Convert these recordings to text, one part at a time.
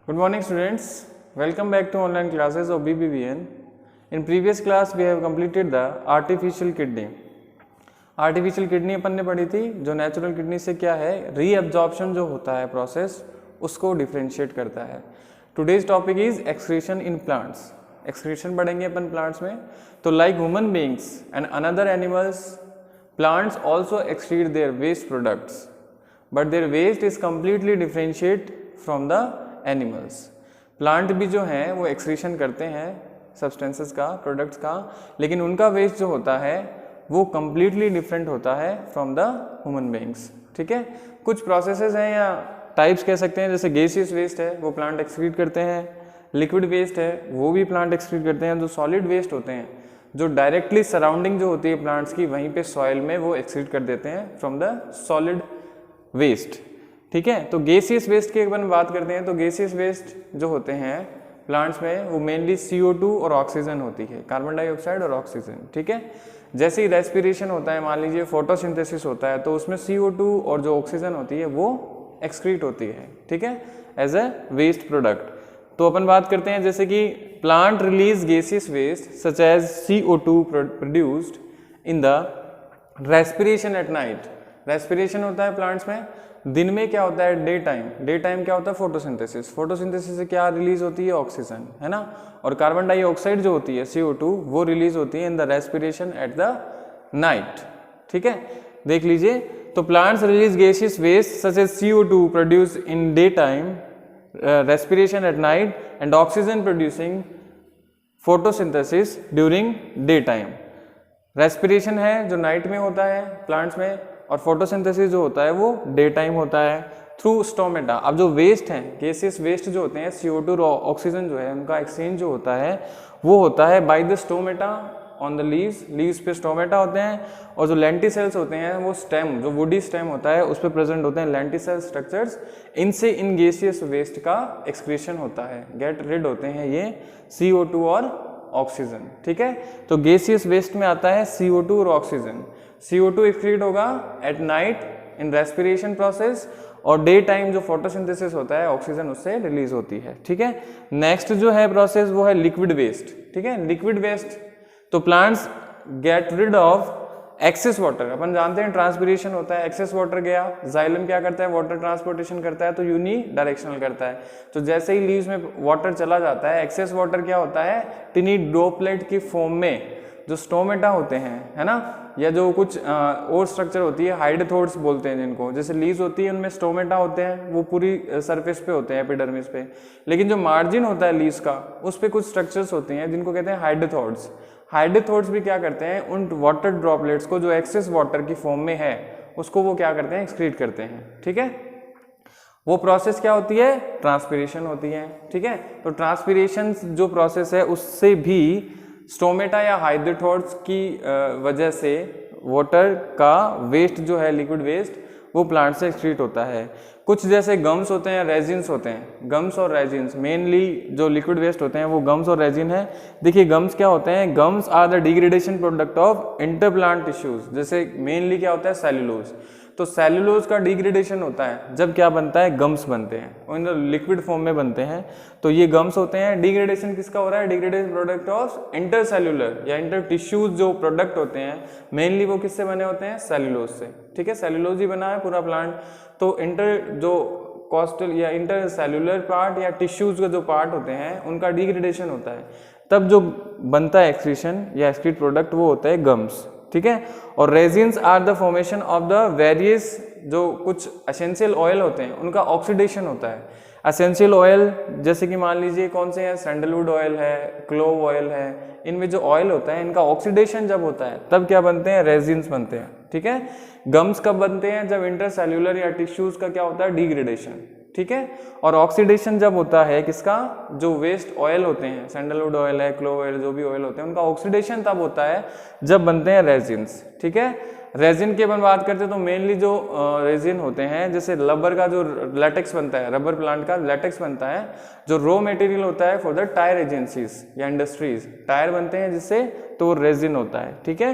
Good morning students, welcome back to online classes of BBVN. In previous class we have completed the artificial kidney. Artificial kidney अपन ने पढ़ी थी, जो natural kidney से क्या है रीअब्जॉर्प्शन जो होता है प्रोसेस उसको डिफ्रेंशिएट करता है. Today's topic is excretion in plants. Excretion पढ़ेंगे अपन प्लांट्स में. तो like human beings and another animals, plants also excrete their waste products, but their waste is completely differentiate from the animals. Plant भी जो हैं वो एक्सक्रीशन करते हैं सब्सटेंसेस का, प्रोडक्ट्स का, लेकिन उनका वेस्ट जो होता है वो कम्प्लीटली डिफरेंट होता है फ्रॉम द ह्यूमन बींग्स. ठीक है, कुछ प्रोसेसेस हैं या टाइप्स कह सकते हैं, जैसे गैसियस वेस्ट है वो प्लांट एक्सक्रीट करते हैं, लिक्विड वेस्ट है वो भी प्लांट एक्सक्रीट करते हैं, जो सॉलिड वेस्ट होते हैं जो डायरेक्टली सराउंडिंग जो होती है प्लांट्स की वहीं पे सॉइल में वो एक्सक्रीट कर देते हैं फ्रॉम द सॉलिड वेस्ट. ठीक है, तो गैसियस वेस्ट की अपन बात करते हैं तो गैसियस वेस्ट जो होते हैं प्लांट्स में वो मेनली CO2 और ऑक्सीजन होती है, कार्बन डाइऑक्साइड और ऑक्सीजन. ठीक है, जैसे ही रेस्पिरेशन होता है, मान लीजिए फोटोसिंथेसिस होता है, तो उसमें CO2 और जो ऑक्सीजन होती है वो एक्सक्रीट होती है. ठीक है, एज ए वेस्ट प्रोडक्ट. तो अपन बात करते हैं जैसे कि plant release gaseous waste such as CO2 produced in the respiration at night. Respiration होता है प्लांट्स में, दिन में क्या होता है डे टाइम. डे टाइम क्या होता है फोटोसिंथेसिस. फोटोसिंथेसिस से क्या रिलीज होती है ऑक्सीजन, है ना, और कार्बन डाइऑक्साइड जो होती है CO2 वो रिलीज होती है in the respiration at the night. ठीक है, देख लीजिए. तो plants release gaseous waste such as CO2 produce in day time, respiration at night, and oxygen producing photosynthesis during day time. Respiration है जो नाइट में होता है प्लांट्स में, और फोटोसिंथेसिस जो होता है वो डे टाइम होता है थ्रू स्टोमेटा. अब जो वेस्ट हैं गैसियस वेस्ट जो होते हैं CO2 और ऑक्सीजन जो है उनका एक्सचेंज जो होता है वो होता है by the stomata on the leaves. Leaves पे स्टोमेटा होते हैं, और जो लेंटिसेल्स होते हैं वो स्टेम, जो वुडी स्टेम होता है उस पर प्रेजेंट होते हैं लेंटिसेल स्ट्रक्चर्स. इनसे इन गैसियस वेस्ट का एक्सक्रीशन होता है, गेट रिड होते हैं ये CO2 और ऑक्सीजन. ठीक है, तो गैसियस वेस्ट में आता है CO2 और ऑक्सीजन. CO2 एक्सक्रीट होगा at night in respiration process, और डे टाइम जो फोटोसिंथेसिस होता है ऑक्सीजन उससे रिलीज होती है. ठीक है, नेक्स्ट जो है प्रोसेस वो है लिक्विड वेस्ट. ठीक है, लिक्विड वेस्ट तो plants get rid of excess water. अपन जानते हैं ट्रांसपिरेशन होता है, एक्सेस वाटर गया, जाइलम क्या करता है वाटर ट्रांसपोर्टेशन करता है, तो यूनी डायरेक्शनल करता है. तो जैसे ही लीव्स में वाटर चला जाता है, एक्सेस वाटर क्या होता है टिनी ड्रॉपलेट की फॉर्म में जो स्टोमेटा होते हैं, है ना, या जो कुछ और स्ट्रक्चर होती है हाइडोथोड्स बोलते हैं जिनको, जैसे लीव्स होती है उनमें स्टोमेटा होते हैं वो पूरी सरफेस पे होते हैं एपिडर्मिस पे, लेकिन जो मार्जिन होता है लीव्स का उस पे कुछ स्ट्रक्चर्स होते हैं जिनको कहते हैं हाइडोथोड्स. हाइडोथोड्स भी क्या करते हैं उन वाटर ड्रॉपलेट्स को जो एक्सेस वाटर की फॉर्म में है उसको वो क्या करते हैं एक्सक्रीट करते हैं. ठीक है, वो प्रोसेस क्या होती है ट्रांसपिरेशन होती है. ठीक है, तो ट्रांसपिरेशन जो प्रोसेस है उससे भी स्टोमेटा या हाइड्रोथोड्स की वजह से वाटर का वेस्ट जो है लिक्विड वेस्ट वो प्लांट से एक्सक्रीट होता है. कुछ जैसे गम्स होते हैं, रेजिन्स होते हैं. गम्स और रेजिन्स मेनली जो लिक्विड वेस्ट होते हैं वो गम्स और रेजिन है. देखिए गम्स क्या होते हैं, gums are the degradation product of interplant tissues. जैसे मेनली क्या होता है सेल्यूलोज, तो सेल्यूलोज का डिग्रेडेशन होता है जब क्या बनता है गम्स बनते हैं, और लिक्विड फॉर्म में बनते हैं. तो ये गम्स होते हैं. डिग्रेडेशन किसका हो रहा है, डिग्रेडेशन प्रोडक्ट ऑफ इंटरसेल्यूलर या इंटर टिश्यूज जो प्रोडक्ट होते हैं मेनली वो किससे बने होते हैं सेल्यूलोज से. ठीक है, सेल्यूलोज ही बना है पूरा प्लांट. तो इंटर जो कॉस्टल या इंटर सेल्यूलर पार्ट या टिश्यूज का जो पार्ट होते हैं उनका डिग्रेडेशन होता है, तब जो बनता है एक्सक्रीशन या एक्सक्रीट प्रोडक्ट वो होता है गम्स. ठीक है, और resins are the formation of the various जो कुछ एसेंशियल ऑयल होते हैं उनका ऑक्सीडेशन होता है. एसेंशियल ऑयल जैसे कि मान लीजिए कौन से हैं, सैंडलवुड ऑयल है, क्लोव ऑयल है, इनमें जो ऑयल होता है इनका ऑक्सीडेशन जब होता है तब क्या बनते हैं रेजिन्स बनते हैं. ठीक है, गम्स कब बनते हैं जब इंटरसेल्यूलर या टिश्यूज का क्या होता है डिग्रेडेशन. ठीक है, और ऑक्सीडेशन जब होता है किसका, जो वेस्ट ऑयल होते हैं सैंडलवुड ऑयल है, क्लोव ऑयल, जो भी ऑयल होते हैं उनका ऑक्सीडेशन तब होता है जब बनते हैं रेजिन्स. ठीक है, रेजिन की अपन बात करते हैं तो मेनली जो रेजिन होते हैं जैसे रबर का जो लैटेक्स बनता है, रबर प्लांट का लैटेक्स बनता है, जो रॉ मटेरियल होता है फॉर द टायर एजेंसीज या इंडस्ट्रीज, टायर बनते हैं जिससे, तो वो रेजिन होता है. ठीक है,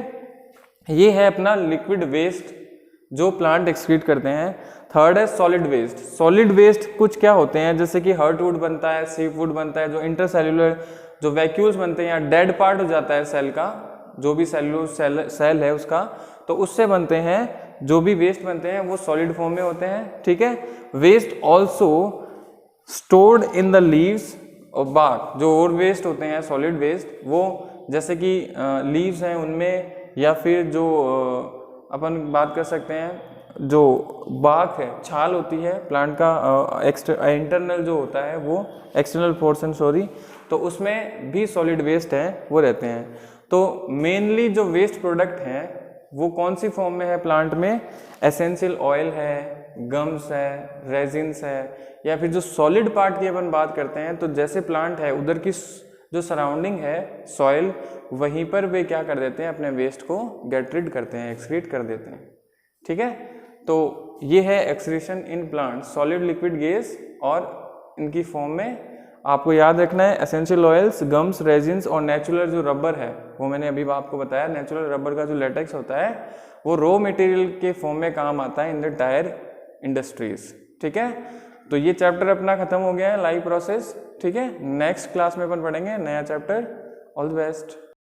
ये है अपना लिक्विड वेस्ट जो प्लांट एक्सक्रीट करते हैं। थर्ड है सॉलिड वेस्ट। सॉलिड वेस्ट कुछ क्या होते हैं, जैसे कि हर्टवुड बनता है, सीपवुड बनता है, जो इंटरसेल्यूलर जो वैक्यूल्स बनते हैं या डेड पार्ट हो जाता है सेल का, जो भी सेल्यूलर सेल है उसका, तो उससे बनते हैं। जो भी वेस्ट बनते हैं वो सॉलिड फॉर्म में होते हैं, ठीक है। Waste also stored in the leaves और बार्क। जो और वेस्ट होते हैं सॉलिड वेस्ट, वो जैसे कि लीव्स हैं उनमें, या फिर जो अपन बात कर सकते हैं जो बार्क है, छाल होती है प्लांट का, इंटरनल जो होता है वो एक्सटर्नल पोर्शन सॉरी, तो उसमें भी सॉलिड वेस्ट है वो रहते हैं। तो मेनली जो वेस्ट प्रोडक्ट हैं वो कौन सी फॉर्म में है प्लांट में, एसेंशियल ऑयल है, गम्स है, रेजिन्स है, या फिर जो सॉलिड पार्ट की अपन बात करते हैं तो जैसे प्लांट है उधर की जो सराउंडिंग है सॉइल, वहीं पर वे क्या कर देते हैं, अपने वेस्ट को गेट रिड करते हैं, एक्सक्रीट कर देते हैं, ठीक है। तो ये है excretion in plant, solid liquid gas, और इनकी फॉर्म में आपको याद रखना है एसेंशियल ऑयल्स, गम्स, रेजिन्स और नेचुरल जो रबर है, वो मैंने अभी आपको बताया, नेचुरल रबर का जो लेटेक्स होता है वो रॉ मटेरियल के फॉर्म में काम आता है इन द टायर इंडस्ट्रीज, ठीक है। तो ये चैप्टर अपना खत्म हो गया है, लाइव प्रोसेस, ठीक है। नेक्स्ट क्लास में अपन पढ़ेंगे नया चैप्टर। All the best.